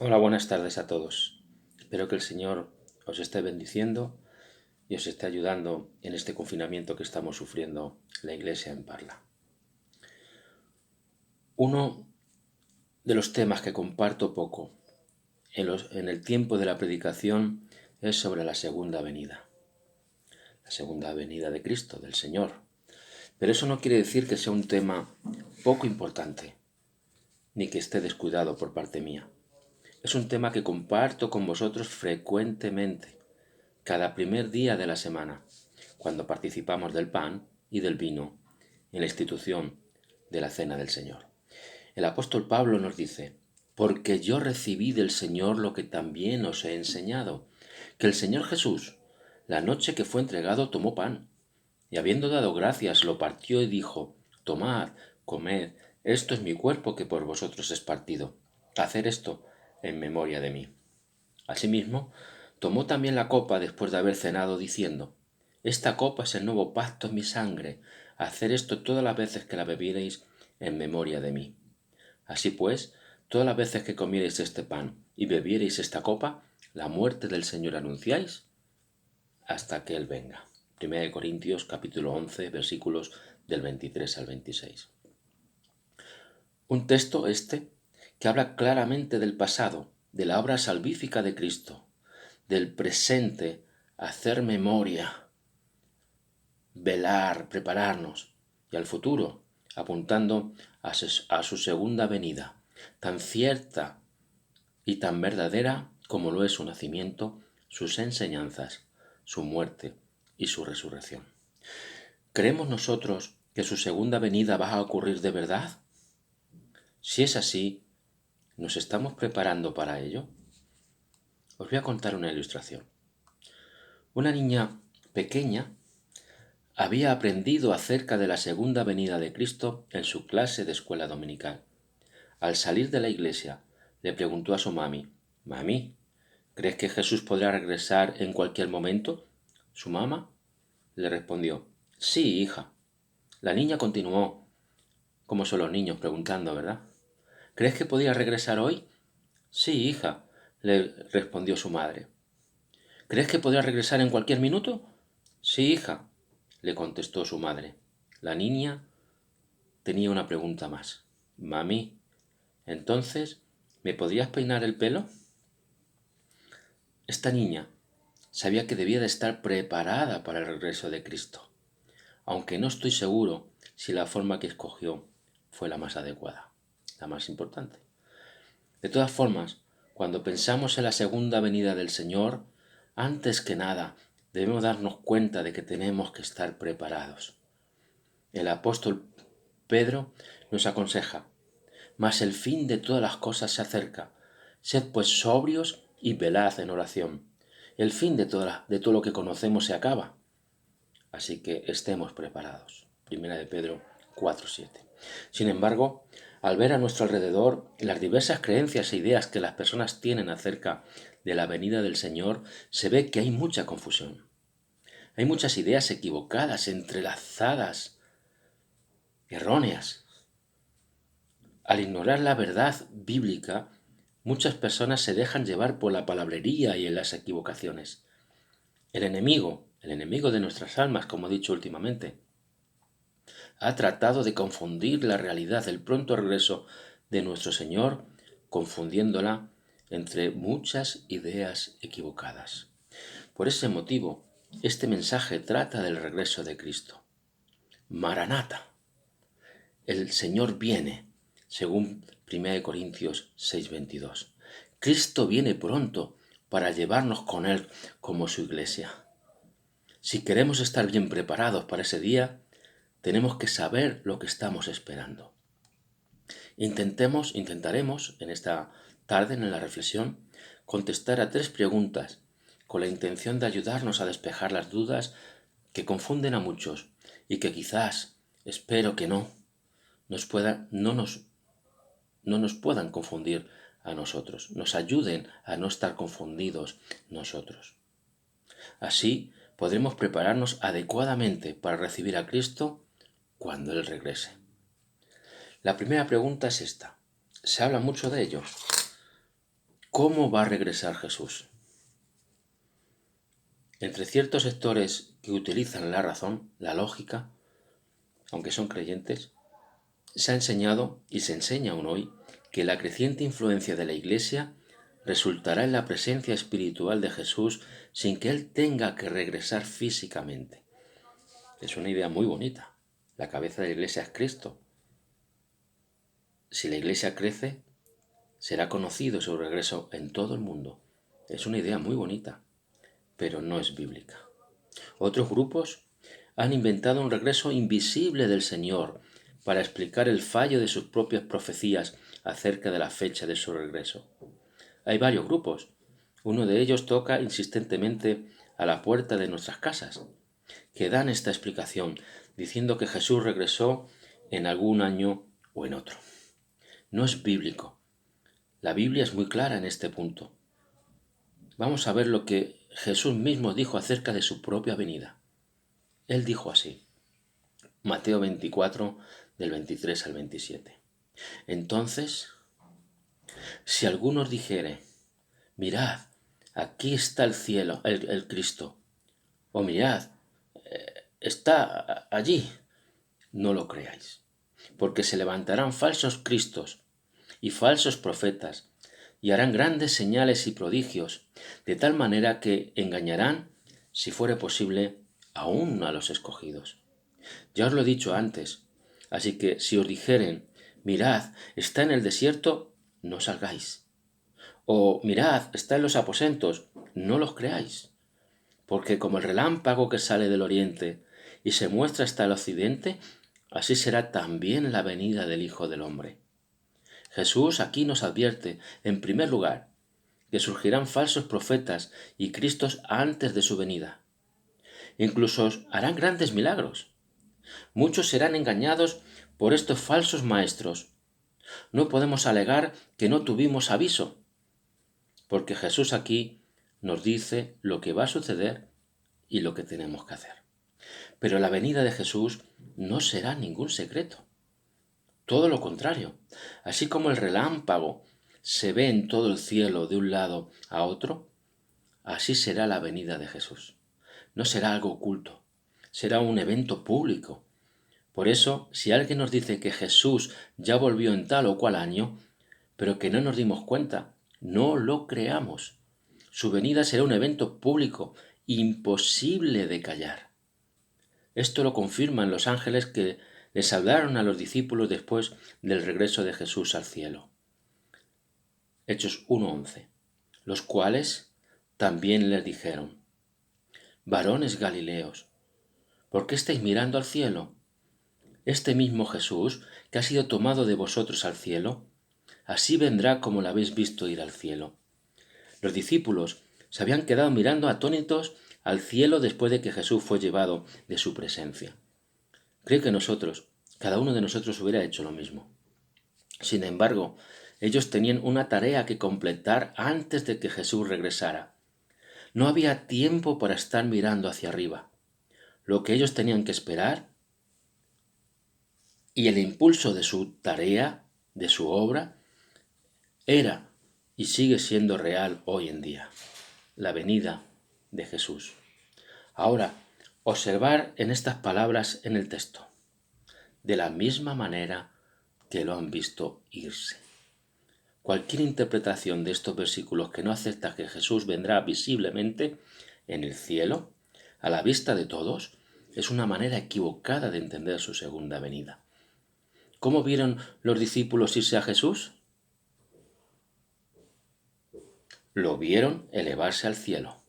Hola, buenas tardes a todos. Espero que el Señor os esté bendiciendo y os esté ayudando en este confinamiento que estamos sufriendo la Iglesia en Parla. Uno de los temas que comparto poco en el tiempo de la predicación es sobre la segunda venida de Cristo, del Señor. Pero eso no quiere decir que sea un tema poco importante, ni que esté descuidado por parte mía. Es un tema que comparto con vosotros frecuentemente cada primer día de la semana, cuando participamos del pan y del vino en la institución de la Cena del Señor. El apóstol Pablo nos dice, porque yo recibí del Señor lo que también os he enseñado, que el Señor Jesús, la noche que fue entregado, tomó pan, y habiendo dado gracias, lo partió y dijo, tomad, comed, esto es mi cuerpo que por vosotros es partido. Hacer esto en memoria de mí. Asimismo, tomó también la copa después de haber cenado, diciendo, esta copa es el nuevo pacto en mi sangre, hacer esto todas las veces que la bebiereis en memoria de mí. Así pues, todas las veces que comiereis este pan y bebiereis esta copa, la muerte del Señor anunciáis hasta que Él venga. 1 Corintios capítulo 11 versículos del 23 al 26. Un texto que habla claramente del pasado, de la obra salvífica de Cristo, del presente, hacer memoria, velar, prepararnos, y al futuro, apuntando a su segunda venida, tan cierta y tan verdadera como lo es su nacimiento, sus enseñanzas, su muerte y su resurrección. ¿Creemos nosotros que su segunda venida va a ocurrir de verdad? Si es así, ¿nos estamos preparando para ello? Os voy a contar una ilustración. Una niña pequeña había aprendido acerca de la segunda venida de Cristo en su clase de escuela dominical. Al salir de la iglesia, le preguntó a su mami, «Mami, ¿crees que Jesús podrá regresar en cualquier momento?» Su mamá le respondió, «Sí, hija». La niña continuó, como son los niños, preguntando, ¿verdad? «¿Crees que podría regresar hoy?» «Sí, hija», le respondió su madre. «¿Crees que podrá regresar en cualquier minuto?» «Sí, hija», le contestó su madre. La niña tenía una pregunta más. «Mami, entonces, ¿me podrías peinar el pelo?» Esta niña sabía que debía de estar preparada para el regreso de Cristo, aunque no estoy seguro si la forma que escogió fue la más adecuada, la más importante. De todas formas, cuando pensamos en la segunda venida del Señor, antes que nada debemos darnos cuenta de que tenemos que estar preparados. El apóstol Pedro nos aconseja, mas el fin de todas las cosas se acerca. Sed pues sobrios y velad en oración. El fin de todo lo que conocemos se acaba. Así que estemos preparados. Primera de Pedro 4:7. Sin embargo, al ver a nuestro alrededor las diversas creencias e ideas que las personas tienen acerca de la venida del Señor, se ve que hay mucha confusión. Hay muchas ideas equivocadas, entrelazadas, erróneas. Al ignorar la verdad bíblica, muchas personas se dejan llevar por la palabrería y en las equivocaciones. El enemigo de nuestras almas, como he dicho últimamente, ha tratado de confundir la realidad del pronto regreso de nuestro Señor, confundiéndola entre muchas ideas equivocadas. Por ese motivo, este mensaje trata del regreso de Cristo. Maranata, el Señor viene, según 1 Corintios 6:22. Cristo viene pronto para llevarnos con Él como su iglesia. Si queremos estar bien preparados para ese día, tenemos que saber lo que estamos esperando. Intentaremos en esta tarde, en la reflexión, contestar a 3 preguntas con la intención de ayudarnos a despejar las dudas que confunden a muchos y que quizás, espero que no nos puedan confundir a nosotros, nos ayuden a no estar confundidos nosotros. Así podremos prepararnos adecuadamente para recibir a Cristo cuando Él regrese. La primera pregunta es esta. Se habla mucho de ello. ¿cómo va a regresar Jesús? Entre ciertos sectores que utilizan la razón, la lógica, aunque son creyentes, se ha enseñado y se enseña aún hoy que la creciente influencia de la Iglesia resultará en la presencia espiritual de Jesús sin que Él tenga que regresar físicamente. Es una idea muy bonita. La cabeza de la Iglesia es Cristo. Si la Iglesia crece, será conocido su regreso en todo el mundo. Es una idea muy bonita, pero no es bíblica. Otros grupos han inventado un regreso invisible del Señor para explicar el fallo de sus propias profecías acerca de la fecha de su regreso. Hay varios grupos. Uno de ellos toca insistentemente a la puerta de nuestras casas, que dan esta explicación, diciendo que Jesús regresó en algún año o en otro. No es bíblico. La Biblia es muy clara en este punto. Vamos a ver lo que Jesús mismo dijo acerca de su propia venida. Él dijo así, Mateo 24, del 23 al 27. Entonces, si alguno os dijere, mirad, aquí está el cielo, el Cristo, o mirad, está allí, no lo creáis, porque se levantarán falsos cristos y falsos profetas, y harán grandes señales y prodigios, de tal manera que engañarán, si fuere posible, aún a los escogidos. Ya os lo he dicho antes, así que si os dijeren, mirad, está en el desierto, no salgáis. O mirad, está en los aposentos, no los creáis. Porque como el relámpago que sale del oriente y se muestra hasta el occidente, así será también la venida del Hijo del Hombre. Jesús aquí nos advierte, en primer lugar, que surgirán falsos profetas y cristos antes de su venida. Incluso harán grandes milagros. Muchos serán engañados por estos falsos maestros. No podemos alegar que no tuvimos aviso, porque Jesús aquí nos dice lo que va a suceder y lo que tenemos que hacer. Pero la venida de Jesús no será ningún secreto. Todo lo contrario. Así como el relámpago se ve en todo el cielo de un lado a otro, así será la venida de Jesús. No será algo oculto, será un evento público. Por eso, si alguien nos dice que Jesús ya volvió en tal o cual año, pero que no nos dimos cuenta, no lo creamos. Su venida será un evento público, imposible de callar. Esto lo confirman los ángeles que les hablaron a los discípulos después del regreso de Jesús al cielo. Hechos 1:11, los cuales también les dijeron, varones Galileos, ¿por qué estáis mirando al cielo? Este mismo Jesús, que ha sido tomado de vosotros al cielo, así vendrá como lo habéis visto ir al cielo. Los discípulos se habían quedado mirando atónitos al cielo después de que Jesús fue llevado de su presencia. Creo que nosotros, cada uno de nosotros hubiera hecho lo mismo. Sin embargo, ellos tenían una tarea que completar antes de que Jesús regresara. No había tiempo para estar mirando hacia arriba. Lo que ellos tenían que esperar y el impulso de su tarea, de su obra, era y sigue siendo real hoy en día, la venida de Jesús. Ahora, observar en estas palabras en el texto, de la misma manera que lo han visto irse. Cualquier interpretación de estos versículos que no acepta que Jesús vendrá visiblemente en el cielo, a la vista de todos, es una manera equivocada de entender su segunda venida. ¿Cómo vieron los discípulos irse a Jesús? Lo vieron elevarse al cielo,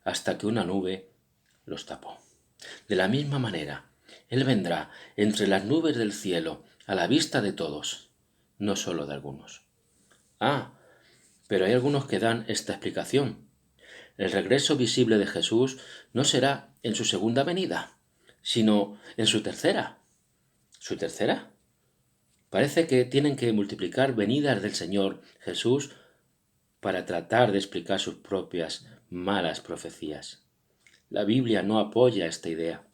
hasta que una nube los tapó. De la misma manera, Él vendrá entre las nubes del cielo, a la vista de todos, no solo de algunos. Pero hay algunos que dan esta explicación. El regreso visible de Jesús no será en su segunda venida, sino en su tercera. ¿Su tercera? Parece que tienen que multiplicar venidas del Señor Jesús para tratar de explicar sus propias malas profecías. La Biblia no apoya esta idea.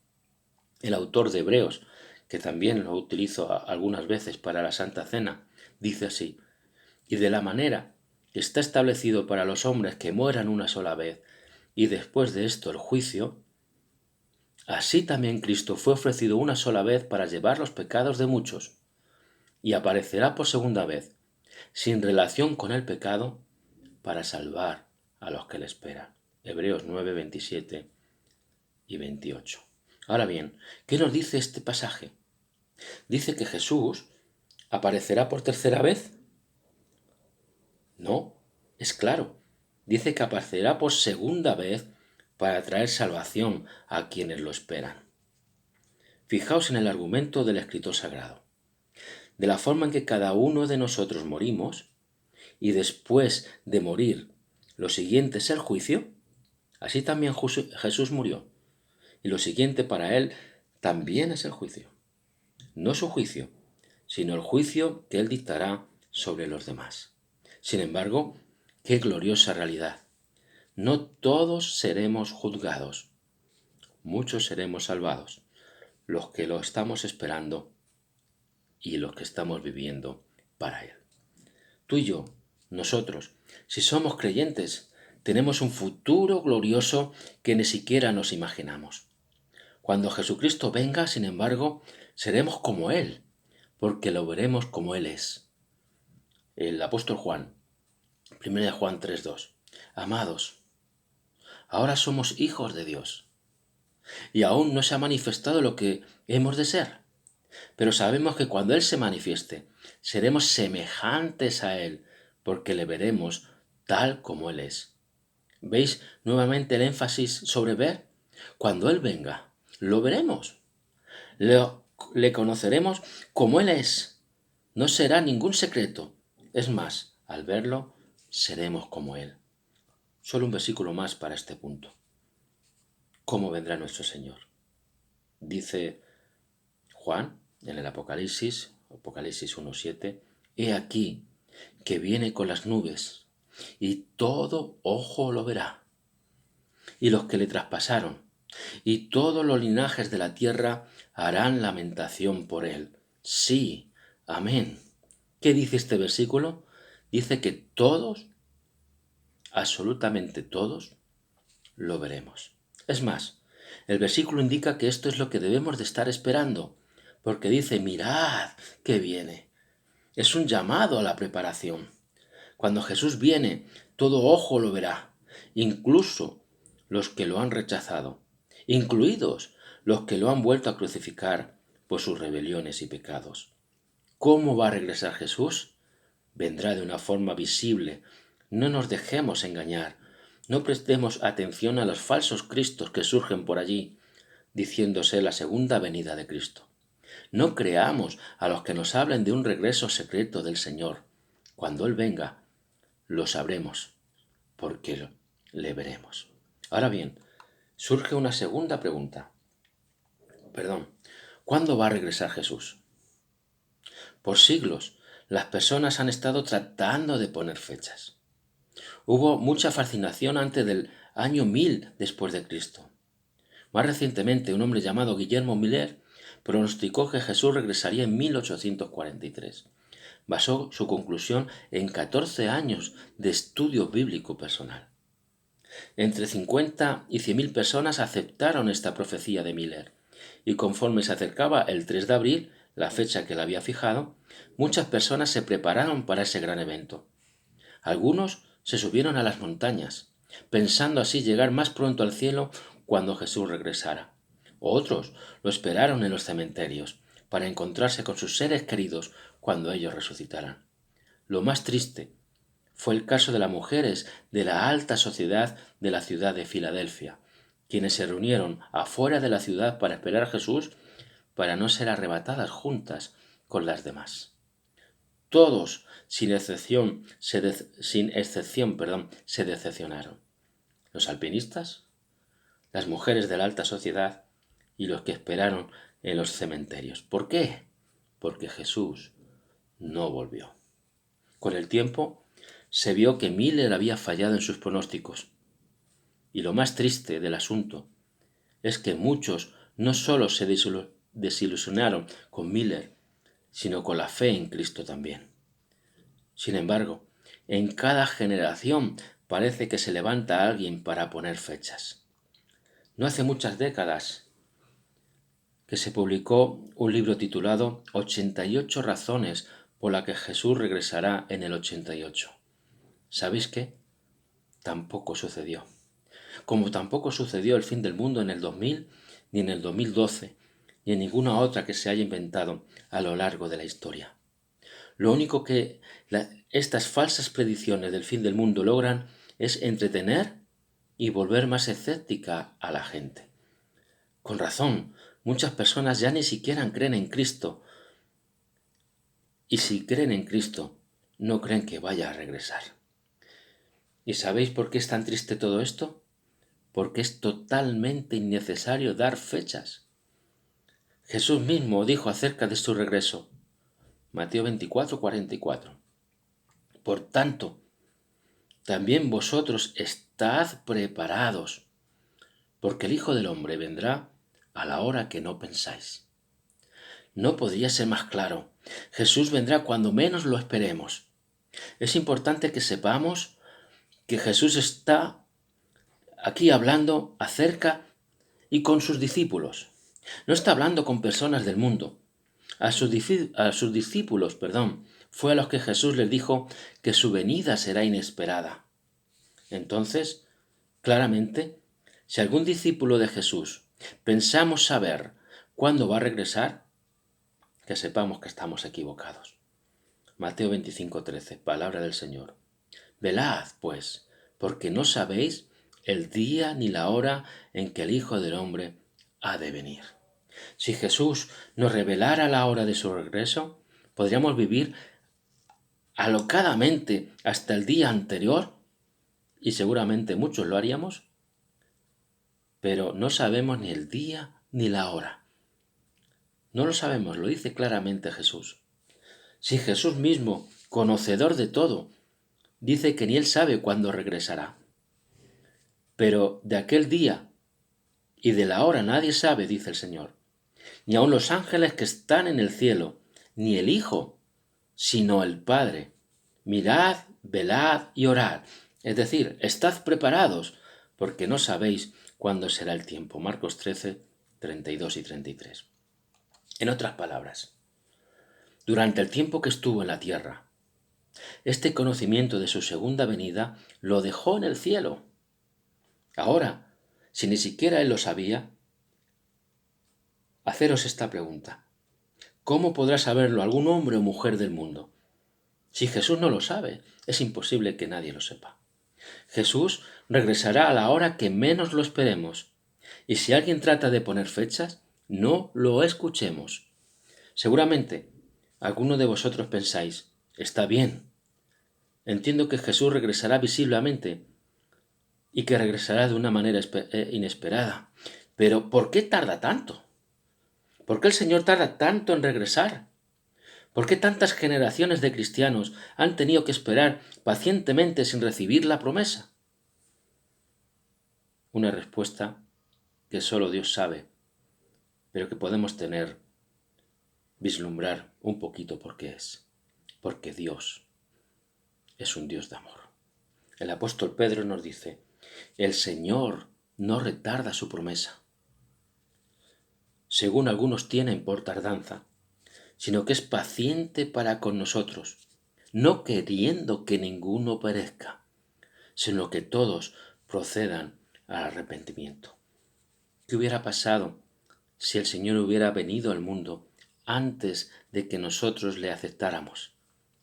El autor de Hebreos, que también lo utilizo algunas veces para la Santa Cena, dice así, y de la manera está establecido para los hombres que mueran una sola vez y después de esto el juicio, así también Cristo fue ofrecido una sola vez para llevar los pecados de muchos y aparecerá por segunda vez, sin relación con el pecado, para salvar a los que le esperan. Hebreos 9, 27 y 28. Ahora bien, ¿qué nos dice este pasaje? ¿Dice que Jesús aparecerá por tercera vez? No, es claro. Dice que aparecerá por segunda vez para traer salvación a quienes lo esperan. Fijaos en el argumento del escritor sagrado. De la forma en que cada uno de nosotros morimos, y después de morir, lo siguiente es el juicio, así también Jesús murió. Y lo siguiente para él también es el juicio. No su juicio, sino el juicio que él dictará sobre los demás. Sin embargo, qué gloriosa realidad. No todos seremos juzgados, muchos seremos salvados, los que lo estamos esperando y los que estamos viviendo para él. Tú y yo, nosotros, si somos creyentes, tenemos un futuro glorioso que ni siquiera nos imaginamos. Cuando Jesucristo venga, sin embargo, seremos como Él, porque lo veremos como Él es. El apóstol Juan, 1 Juan 3:2. Amados, ahora somos hijos de Dios, y aún no se ha manifestado lo que hemos de ser, pero sabemos que cuando Él se manifieste, seremos semejantes a Él, porque le veremos tal como Él es. ¿Veis nuevamente el énfasis sobre ver? Cuando Él venga, lo veremos. Le conoceremos como Él es. No será ningún secreto. Es más, al verlo, seremos como Él. Solo un versículo más para este punto. ¿Cómo vendrá nuestro Señor? Dice Juan en el Apocalipsis 1:7, he aquí que viene con las nubes, y todo ojo lo verá, y los que le traspasaron, y todos los linajes de la tierra harán lamentación por él. Sí, amén. ¿Qué dice este versículo? Dice que todos, absolutamente todos, lo veremos. Es más, el versículo indica que esto es lo que debemos de estar esperando, porque dice, mirad que viene. Es un llamado a la preparación. Cuando Jesús viene, todo ojo lo verá, incluso los que lo han rechazado, incluidos los que lo han vuelto a crucificar por sus rebeliones y pecados. ¿Cómo va a regresar Jesús? Vendrá de una forma visible. No nos dejemos engañar. No prestemos atención a los falsos cristos que surgen por allí, diciéndose la segunda venida de Cristo. No creamos a los que nos hablen de un regreso secreto del Señor. Cuando Él venga, lo sabremos, porque le veremos. Ahora bien, surge una segunda pregunta. ¿Cuándo va a regresar Jesús? Por siglos, las personas han estado tratando de poner fechas. Hubo mucha fascinación antes del año 1000 después de Cristo. Más recientemente, un hombre llamado Guillermo Miller pronosticó que Jesús regresaría en 1843. Basó su conclusión en 14 años de estudio bíblico personal. Entre 50 y 100.000 personas aceptaron esta profecía de Miller, y conforme se acercaba el 3 de abril, la fecha que él había fijado, muchas personas se prepararon para ese gran evento. Algunos se subieron a las montañas, pensando así llegar más pronto al cielo cuando Jesús regresara. Otros lo esperaron en los cementerios, para encontrarse con sus seres queridos cuando ellos resucitaran. Lo más triste fue el caso de las mujeres de la alta sociedad de la ciudad de Filadelfia, quienes se reunieron afuera de la ciudad para esperar a Jesús para no ser arrebatadas juntas con las demás. Todos, sin excepción, se decepcionaron. Los alpinistas, las mujeres de la alta sociedad y los que esperaron en los cementerios. ¿Por qué? Porque Jesús no volvió. Con el tiempo se vio que Miller había fallado en sus pronósticos. Y lo más triste del asunto es que muchos no solo se desilusionaron con Miller, sino con la fe en Cristo también. Sin embargo, En cada generación parece que se levanta alguien para poner fechas. No hace muchas décadas que se publicó un libro titulado 88 razones por las que Jesús regresará en el 88. ¿Sabéis qué? Tampoco sucedió. Como tampoco sucedió el fin del mundo en el 2000, ni en el 2012, ni en ninguna otra que se haya inventado a lo largo de la historia. Lo único que estas falsas predicciones del fin del mundo logran es entretener y volver más escéptica a la gente. Con razón, muchas personas ya ni siquiera creen en Cristo. Y si creen en Cristo, no creen que vaya a regresar. ¿Y sabéis por qué es tan triste todo esto? Porque es totalmente innecesario dar fechas. Jesús mismo dijo acerca de su regreso, Mateo 24:44. Por tanto, también vosotros estad preparados, porque el Hijo del Hombre vendrá a la hora que no pensáis. No podría ser más claro. Jesús vendrá cuando menos lo esperemos. Es importante que sepamos que Jesús está aquí hablando acerca y con sus discípulos. No está hablando con personas del mundo. A sus discípulos, fue a los que Jesús les dijo que su venida será inesperada. Entonces, claramente, si algún discípulo de Jesús pensamos saber cuándo va a regresar, que sepamos que estamos equivocados. Mateo 25:13, palabra del Señor. Velad, pues, porque no sabéis el día ni la hora en que el Hijo del Hombre ha de venir. Si Jesús nos revelara la hora de su regreso, podríamos vivir alocadamente hasta el día anterior, y seguramente muchos lo haríamos, pero no sabemos ni el día ni la hora. No lo sabemos, lo dice claramente Jesús. Si Jesús mismo, conocedor de todo, dice que ni él sabe cuándo regresará. Pero de aquel día y de la hora nadie sabe, dice el Señor, ni aun los ángeles que están en el cielo, ni el Hijo, sino el Padre. Mirad, velad y orad. Es decir, estad preparados, porque no sabéis cuándo será el tiempo. Marcos 13, 32 y 33. En otras palabras, durante el tiempo que estuvo en la tierra, este conocimiento de su segunda venida lo dejó en el cielo. Ahora, si ni siquiera él lo sabía, haceros esta pregunta. ¿Cómo podrá saberlo algún hombre o mujer del mundo? Si Jesús no lo sabe, es imposible que nadie lo sepa. Jesús regresará a la hora que menos lo esperemos. Y si alguien trata de poner fechas, no lo escuchemos. Seguramente, alguno de vosotros pensáis, está bien. Entiendo que Jesús regresará visiblemente y que regresará de una manera inesperada. Pero ¿por qué tarda tanto? ¿Por qué el Señor tarda tanto en regresar? ¿Por qué tantas generaciones de cristianos han tenido que esperar pacientemente sin recibir la promesa? Una respuesta que solo Dios sabe, pero que podemos vislumbrar un poquito por qué es. Porque Dios es un Dios de amor. El apóstol Pedro nos dice, el Señor no retarda su promesa, según algunos tienen por tardanza, sino que es paciente para con nosotros, no queriendo que ninguno perezca, sino que todos procedan al arrepentimiento. ¿Qué hubiera pasado si el Señor hubiera venido al mundo antes de que nosotros le aceptáramos?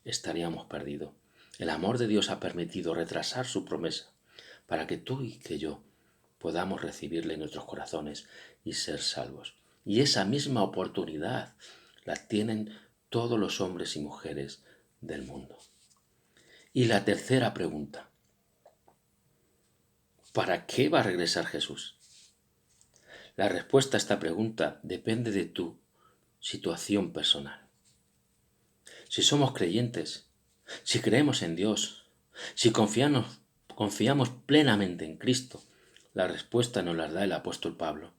Estaríamos perdidos. El amor de Dios ha permitido retrasar su promesa para que tú y que yo podamos recibirle en nuestros corazones y ser salvos. Y esa misma oportunidad la tienen todos los hombres y mujeres del mundo. Y la tercera pregunta, ¿para qué va a regresar Jesús? La respuesta a esta pregunta depende de tu situación personal. Si somos creyentes, si creemos en Dios, si confiamos plenamente en Cristo, la respuesta nos la da el apóstol Pablo.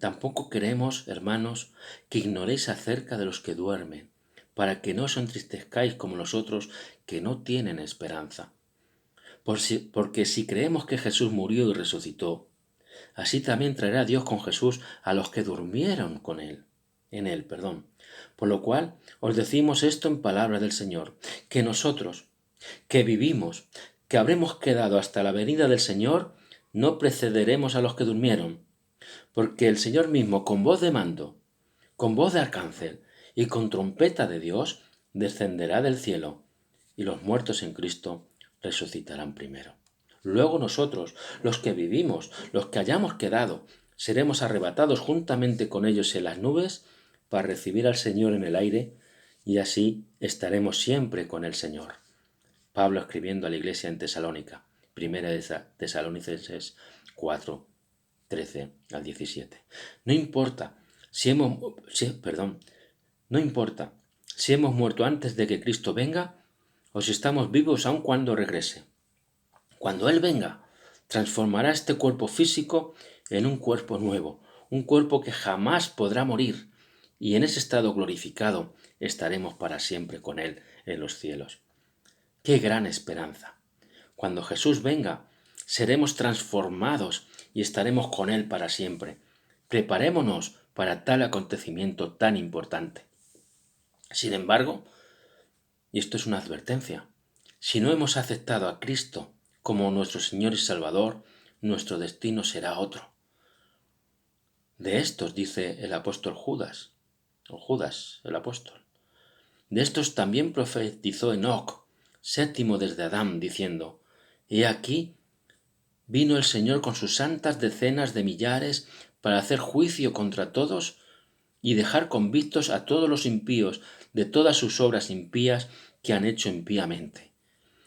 Tampoco queremos, hermanos, que ignoréis acerca de los que duermen, para que no os entristezcáis como los otros que no tienen esperanza. Porque si creemos que Jesús murió y resucitó, así también traerá Dios con Jesús a los que durmieron en él. Por lo cual os decimos esto en palabra del Señor, que nosotros, que vivimos, que habremos quedado hasta la venida del Señor, no precederemos a los que durmieron, porque el Señor mismo, con voz de mando, con voz de arcángel y con trompeta de Dios, descenderá del cielo, y los muertos en Cristo resucitarán primero. Luego nosotros, los que vivimos, los que hayamos quedado, seremos arrebatados juntamente con ellos en las nubes para recibir al Señor en el aire, y así estaremos siempre con el Señor. Pablo escribiendo a la iglesia en Tesalónica, primera de Tesalonicenses 4, 13 al 17. No importa no importa si hemos muerto antes de que Cristo venga o si estamos vivos aun cuando regrese. Cuando Él venga, transformará este cuerpo físico en un cuerpo nuevo, un cuerpo que jamás podrá morir, y en ese estado glorificado estaremos para siempre con Él en los cielos. ¡Qué gran esperanza! Cuando Jesús venga, seremos transformados y estaremos con Él para siempre. Preparémonos para tal acontecimiento tan importante. Sin embargo, y esto es una advertencia, si no hemos aceptado a Cristo como nuestro Señor y Salvador, nuestro destino será otro. De estos dice el apóstol Judas, o Judas el apóstol. De estos también profetizó Enoc, séptimo desde Adán, diciendo: He aquí, vino el Señor con sus santas decenas de millares para hacer juicio contra todos y dejar convictos a todos los impíos de todas sus obras impías que han hecho impíamente,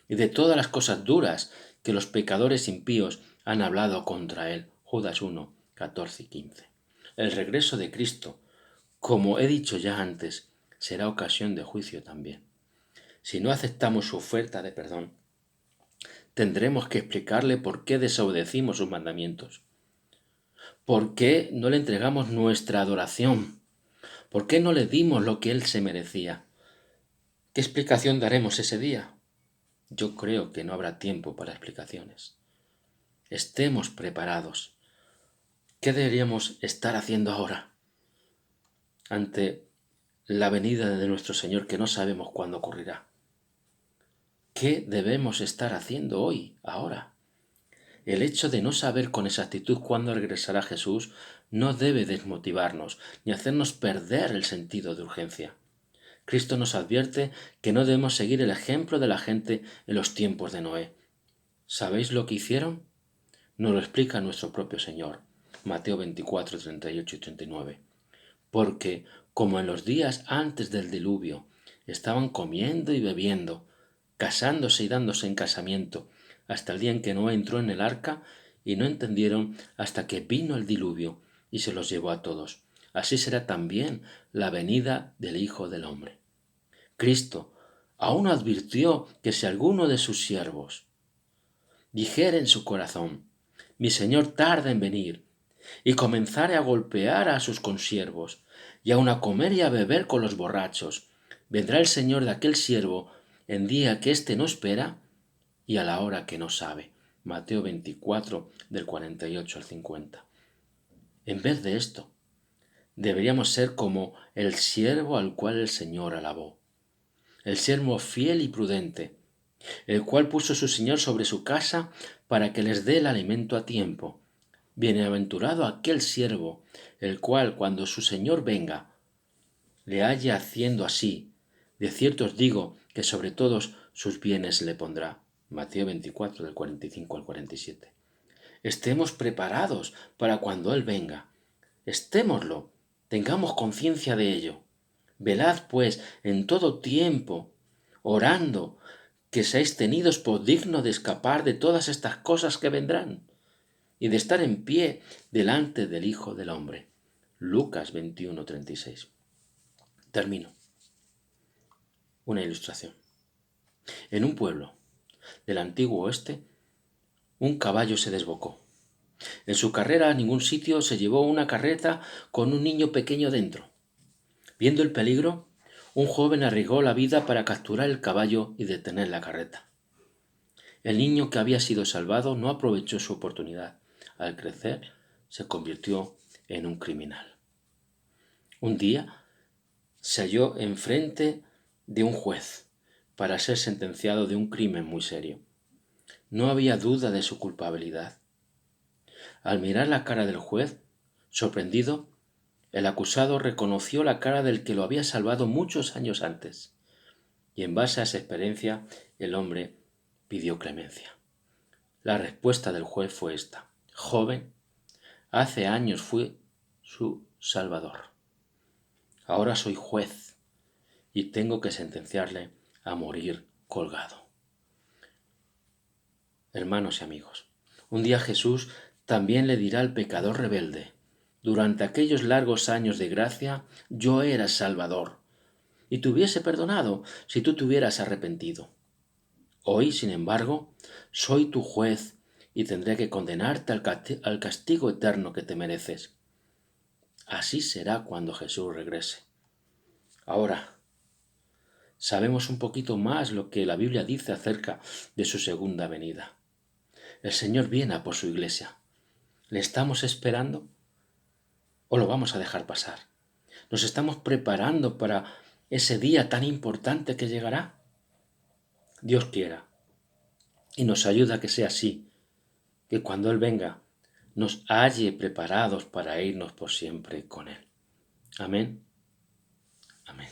y de todas las cosas duras que los pecadores impíos han hablado contra él. Judas 1, 14 y 15. El regreso de Cristo, como he dicho ya antes, será ocasión de juicio también. Si no aceptamos su oferta de perdón, tendremos que explicarle por qué desobedecimos sus mandamientos, por qué no le entregamos nuestra adoración, por qué no le dimos lo que él se merecía. ¿Qué explicación daremos ese día? Yo creo que no habrá tiempo para explicaciones. Estemos preparados. ¿Qué deberíamos estar haciendo ahora ante la venida de nuestro Señor que no sabemos cuándo ocurrirá? ¿Qué debemos estar haciendo hoy, ahora? El hecho de no saber con exactitud cuándo regresará Jesús no debe desmotivarnos ni hacernos perder el sentido de urgencia. Cristo nos advierte que no debemos seguir el ejemplo de la gente en los tiempos de Noé. ¿Sabéis lo que hicieron? Nos lo explica nuestro propio Señor. Mateo 24, 38 y 39. Porque, como en los días antes del diluvio, estaban comiendo y bebiendo, casándose y dándose en casamiento, hasta el día en que Noé entró en el arca, y no entendieron hasta que vino el diluvio y se los llevó a todos. Así será también la venida del Hijo del Hombre. Cristo aún advirtió que si alguno de sus siervos dijera en su corazón: mi Señor tarda en venir, y comenzare a golpear a sus consiervos, y aun a comer y a beber con los borrachos, vendrá el Señor de aquel siervo en día que éste no espera y a la hora que no sabe. Mateo 24, del 48 al 50. En vez de esto, deberíamos ser como el siervo al cual el Señor alabó, el siervo fiel y prudente, el cual puso su Señor sobre su casa para que les dé el alimento a tiempo. Bienaventurado aquel siervo, el cual, cuando su Señor venga, le halle haciendo así. De cierto os digo que sobre todos sus bienes le pondrá. Mateo 24, del 45 al 47. Estemos preparados para cuando Él venga. Estémoslo, tengamos conciencia de ello. Velad, pues, en todo tiempo, orando, que seáis tenidos por digno de escapar de todas estas cosas que vendrán y de estar en pie delante del Hijo del Hombre. Lucas 21, 36. Termino. Una ilustración. En un pueblo del antiguo oeste, un caballo se desbocó. En su carrera a ningún sitio se llevó una carreta con un niño pequeño dentro. Viendo el peligro, Un joven arriesgó la vida para capturar el caballo y detener la carreta. El niño que había sido salvado no aprovechó su oportunidad. Al crecer, se convirtió en un criminal. Un día se halló enfrente de un juez para ser sentenciado de un crimen muy serio. No había duda de su culpabilidad. Al mirar la cara del juez, sorprendido, el acusado reconoció la cara del que lo había salvado muchos años antes. Y en base a esa experiencia, el hombre pidió clemencia. La respuesta del juez fue esta: joven, hace años fui su salvador. Ahora soy juez y tengo que sentenciarle a morir colgado. Hermanos y amigos, un día Jesús también le dirá al pecador rebelde: durante aquellos largos años de gracia yo era salvador y te hubiese perdonado si tú te hubieras arrepentido. Hoy, sin embargo, soy tu juez y tendré que condenarte al castigo eterno que te mereces. Así será cuando Jesús regrese. Ahora, sabemos un poquito más lo que la Biblia dice acerca de su segunda venida. El Señor viene a por su iglesia. ¿Le estamos esperando o lo vamos a dejar pasar? ¿Nos estamos preparando para ese día tan importante que llegará? Dios quiera y nos ayuda a que sea así, que cuando Él venga nos halle preparados para irnos por siempre con Él. Amén. Amén.